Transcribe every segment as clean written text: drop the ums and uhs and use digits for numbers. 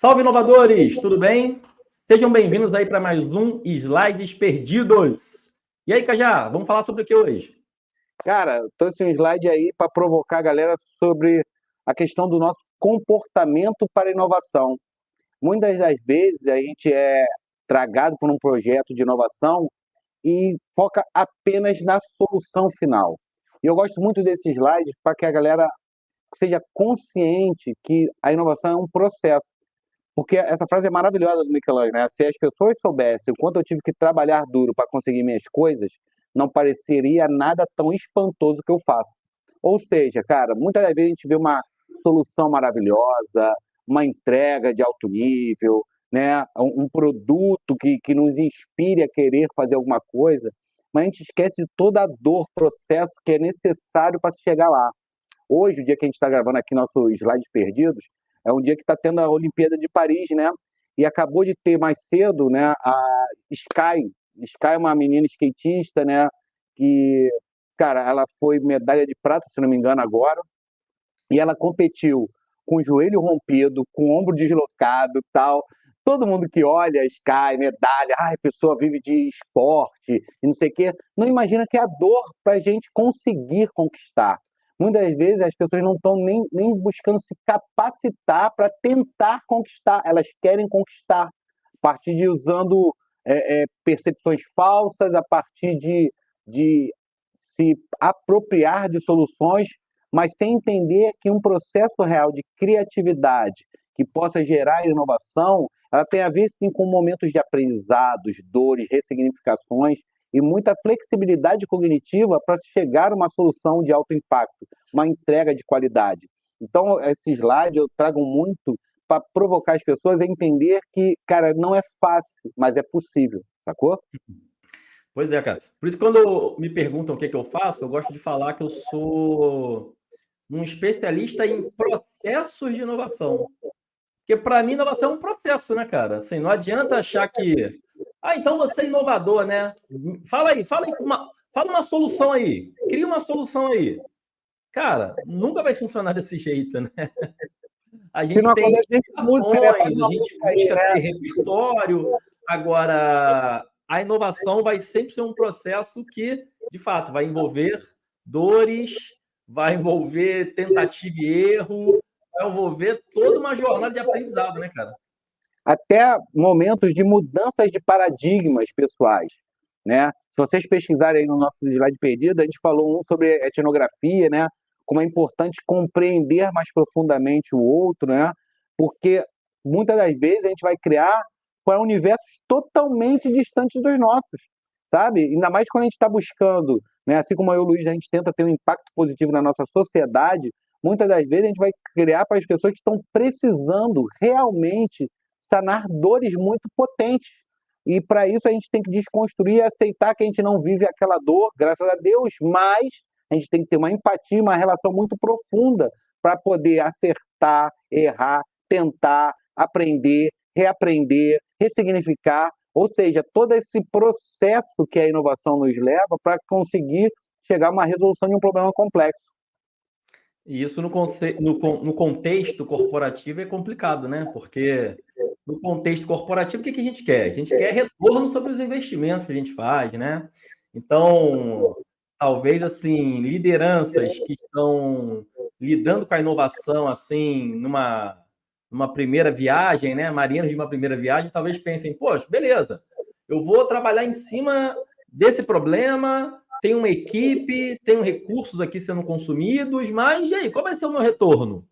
Salve, inovadores! Tudo bem? Sejam bem-vindos aí para mais um Slides Perdidos. E aí, Cajá, vamos falar sobre o que hoje? Cara, trouxe um slide aí para provocar a galera sobre a questão do nosso comportamento para a inovação. Muitas das vezes a gente é tragado por um projeto de inovação e foca apenas na solução final. E eu gosto muito desses slides para que a galera seja consciente que a inovação é um processo. Porque essa frase é maravilhosa do Michelangelo, né? Se as pessoas soubessem o quanto eu tive que trabalhar duro para conseguir minhas coisas, não pareceria nada tão espantoso que eu faço. Ou seja, cara, muitas das vezes a gente vê uma solução maravilhosa, uma entrega de alto nível, né? Um produto que nos inspire a querer fazer alguma coisa, mas a gente esquece de toda a dor, processo que é necessário para se chegar lá. Hoje, o dia que a gente está gravando aqui nossos slides perdidos, é um dia que está tendo a Olimpíada de Paris, né? E acabou de ter mais cedo, né, a Sky. Sky é uma menina skatista, né? Que, cara, ela foi medalha de prata, se não me engano, agora. E ela competiu com o joelho rompido, com o ombro deslocado, tal. Todo mundo que olha Sky, medalha, a pessoa vive de esporte e não sei o quê, não imagina que é a dor para a gente conseguir conquistar. Muitas vezes as pessoas não estão nem buscando se capacitar para tentar conquistar, elas querem conquistar a partir de usando percepções falsas, a partir de se apropriar de soluções, mas sem entender que um processo real de criatividade que possa gerar inovação, ela tem a ver sim com momentos de aprendizados, dores, ressignificações e muita flexibilidade cognitiva para chegar a uma solução de alto impacto, uma entrega de qualidade. Então, esse slide eu trago muito para provocar as pessoas a entender que, cara, não é fácil, mas é possível, sacou? Pois é, cara. Por isso, quando me perguntam o que eu faço, eu gosto de falar que eu sou um especialista em processos de inovação. Porque, para mim, inovação é um processo, né, cara? Assim, não adianta achar que... então você é inovador, né? Fala aí, fala uma solução aí. Cria uma solução aí. Cara, nunca vai funcionar desse jeito, né? A Se não gente tem acontece nem com música, né? Faz inspirações, a uma gente música aí, busca né? ter repertório. Agora, a inovação vai sempre ser um processo que, de fato, vai envolver dores, vai envolver tentativa e erro, vai envolver toda uma jornada de aprendizado, né, cara? Até momentos de mudanças de paradigmas pessoais, né? Se vocês pesquisarem aí no nosso slide perdido, a gente falou sobre etnografia, né? Como é importante compreender mais profundamente o outro, né? Porque muitas das vezes a gente vai criar para universos totalmente distantes dos nossos, sabe? Ainda mais quando a gente está buscando, né? Assim como eu e o Luiz, a gente tenta ter um impacto positivo na nossa sociedade, muitas das vezes a gente vai criar para as pessoas que estão precisando realmente sanar dores muito potentes. E para isso a gente tem que desconstruir e aceitar que a gente não vive aquela dor, graças a Deus, mas a gente tem que ter uma empatia, uma relação muito profunda para poder acertar, errar, tentar, aprender, reaprender, ressignificar, ou seja, todo esse processo que a inovação nos leva para conseguir chegar a uma resolução de um problema complexo. E isso no contexto corporativo é complicado, né? Porque no contexto corporativo, o que a gente quer? A gente quer retorno sobre os investimentos que a gente faz, né? Então, talvez, assim, lideranças que estão lidando com a inovação, assim, numa primeira viagem, né? Marinheiros de uma primeira viagem, talvez pensem, poxa, beleza, eu vou trabalhar em cima desse problema, tem uma equipe, tenho recursos aqui sendo consumidos, mas e aí, qual vai ser o meu retorno?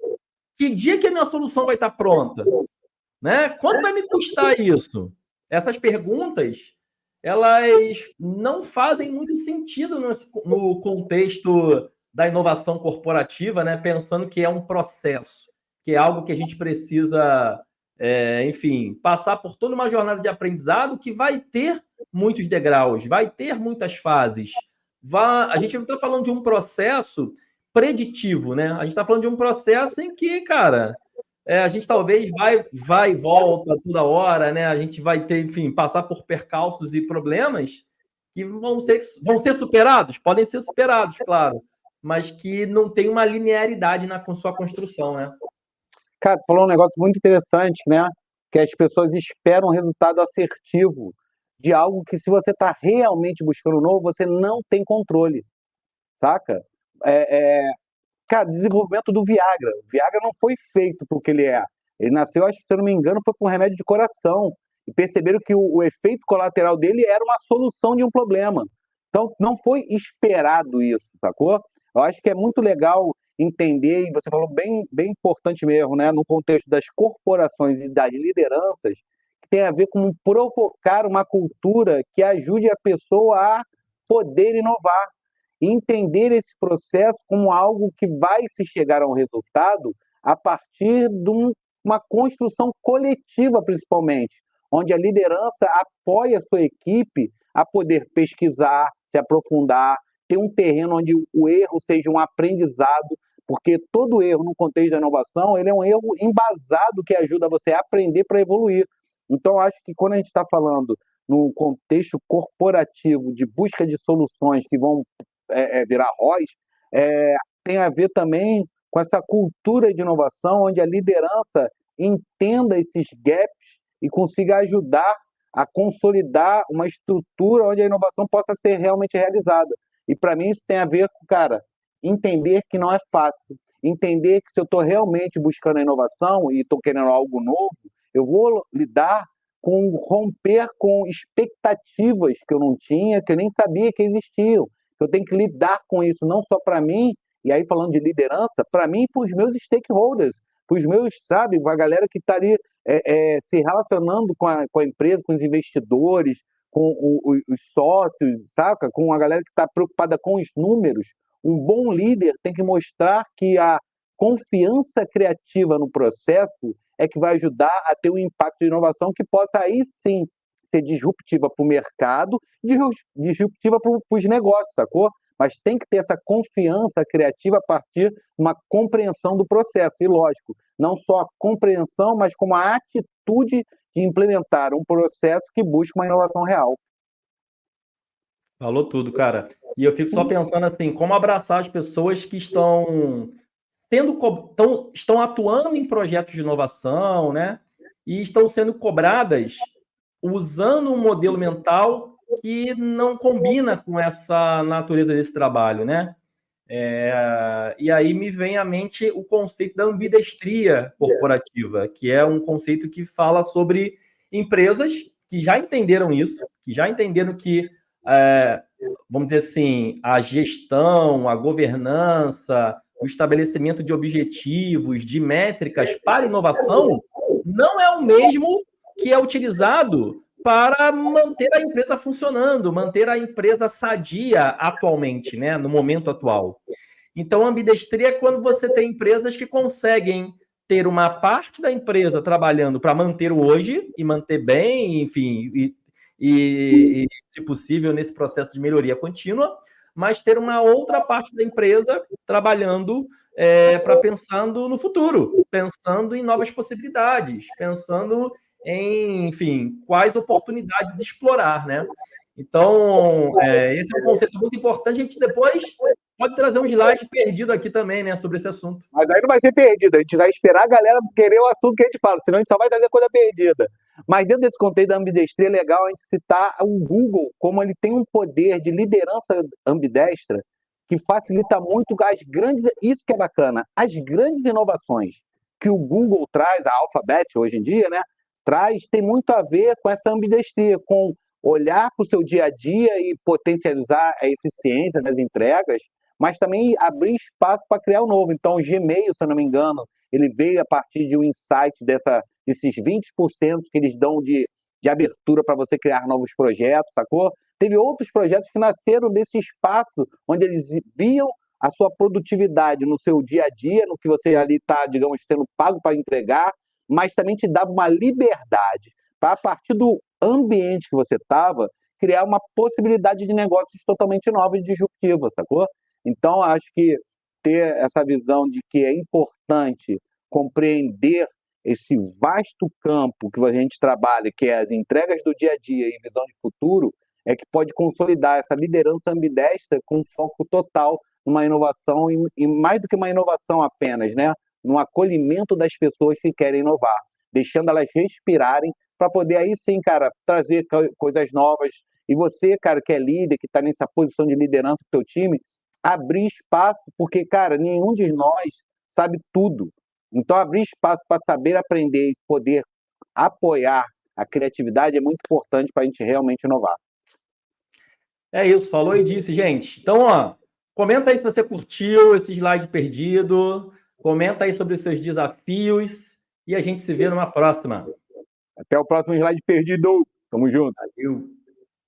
Que dia que a minha solução vai estar pronta? Né? Quanto vai me custar isso? Essas perguntas, elas não fazem muito sentido no contexto da inovação corporativa, né? Pensando que é um processo, que é algo que a gente precisa, enfim, passar por toda uma jornada de aprendizado que vai ter muitos degraus, vai ter muitas fases. A gente não está falando de um processo preditivo, né? A gente está falando de um processo em que, cara, a gente talvez vai e volta toda hora, né? A gente vai ter, enfim, passar por percalços e problemas que vão ser superados, podem ser superados, claro, mas que não tem uma linearidade na sua construção, né? Cara, tu falou um negócio muito interessante, né? Que as pessoas esperam um resultado assertivo de algo que, se você está realmente buscando novo, você não tem controle, saca? É, Cara, desenvolvimento do Viagra. O Viagra não foi feito para o que ele é. Ele nasceu, acho que, se eu não me engano, foi com um remédio de coração. E perceberam que o efeito colateral dele era uma solução de um problema. Então, não foi esperado isso, sacou? Eu acho que é muito legal entender, e você falou bem, bem importante mesmo, né? No contexto das corporações e das lideranças, que tem a ver com provocar uma cultura que ajude a pessoa a poder inovar e entender esse processo como algo que vai se chegar a um resultado a partir de uma construção coletiva, principalmente, onde a liderança apoia a sua equipe a poder pesquisar, se aprofundar, ter um terreno onde o erro seja um aprendizado, porque todo erro no contexto da inovação, ele é um erro embasado que ajuda você a aprender para evoluir. Então, acho que quando a gente está falando no contexto corporativo de busca de soluções que vão virar ROS, é, tem a ver também com essa cultura de inovação, onde a liderança entenda esses gaps e consiga ajudar a consolidar uma estrutura onde a inovação possa ser realmente realizada. E para mim isso tem a ver com, cara, entender que não é fácil, entender que se eu estou realmente buscando a inovação e estou querendo algo novo, eu vou lidar com romper com expectativas que eu não tinha, que eu nem sabia que existiam. Eu tenho que lidar com isso não só para mim, e aí falando de liderança, para mim e para os meus stakeholders, para os meus, sabe, a galera que está ali se relacionando com a empresa, com os investidores, com os sócios, saca? Com a galera que está preocupada com os números. Um bom líder tem que mostrar que a confiança criativa no processo é que vai ajudar a ter um impacto de inovação que possa aí sim ser disruptiva para o mercado, disruptiva para os negócios, sacou? Mas tem que ter essa confiança criativa a partir de uma compreensão do processo. E, lógico, não só a compreensão, mas como a atitude de implementar um processo que busca uma inovação real. Falou tudo, cara. E eu fico só pensando assim, como abraçar as pessoas que estão atuando em projetos de inovação, né? E estão sendo cobradas usando um modelo mental que não combina com essa natureza desse trabalho, né? E aí me vem à mente o conceito da ambidestria corporativa, que é um conceito que fala sobre empresas que já entenderam isso, que já entenderam que, vamos dizer assim, a gestão, a governança, o estabelecimento de objetivos, de métricas para inovação, não é o mesmo que é utilizado para manter a empresa funcionando, manter a empresa sadia atualmente, né, no momento atual. Então, ambidestria é quando você tem empresas que conseguem ter uma parte da empresa trabalhando para manter o hoje e manter bem, enfim, se possível, nesse processo de melhoria contínua, mas ter uma outra parte da empresa trabalhando para pensando no futuro, pensando em novas possibilidades, pensando em, enfim, quais oportunidades explorar, né? Então, esse é um conceito muito importante. A gente depois pode trazer um slide perdido aqui também, né, sobre esse assunto. Mas aí não vai ser perdido, a gente vai esperar a galera querer o assunto que a gente fala, senão a gente só vai trazer coisa perdida. Mas dentro desse contexto da ambidestria, é legal a gente citar o Google, como ele tem um poder de liderança ambidestra que facilita muito as grandes, isso que é bacana, as grandes inovações que o Google traz, a Alphabet hoje em dia, né, traz, tem muito a ver com essa ambidestria, com olhar para o seu dia a dia e potencializar a eficiência das entregas, mas também abrir espaço para criar o novo. Então, o Gmail, se eu não me engano, ele veio a partir de um insight desses 20% que eles dão de abertura para você criar novos projetos, sacou? Teve outros projetos que nasceram desse espaço onde eles viam a sua produtividade no seu dia a dia, no que você ali está, digamos, sendo pago para entregar, mas também te dava uma liberdade para, a partir do ambiente que você estava, criar uma possibilidade de negócios totalmente nova e disruptiva, sacou? Então, acho que ter essa visão de que é importante compreender esse vasto campo que a gente trabalha, que é as entregas do dia a dia e visão de futuro, é que pode consolidar essa liderança ambidestra com foco total numa inovação, e mais do que uma inovação apenas, né? no acolhimento das pessoas que querem inovar, deixando elas respirarem para poder aí sim, cara, trazer coisas novas. E você, cara, que é líder, que está nessa posição de liderança do teu time, abrir espaço, porque, cara, nenhum de nós sabe tudo. Então, abrir espaço para saber aprender e poder apoiar a criatividade é muito importante para a gente realmente inovar. É isso, falou e disse, gente. Então, ó, comenta aí se você curtiu esse slide perdido, comenta aí sobre os seus desafios e a gente se vê numa próxima. Até o próximo slide perdido. Tamo junto. Valeu.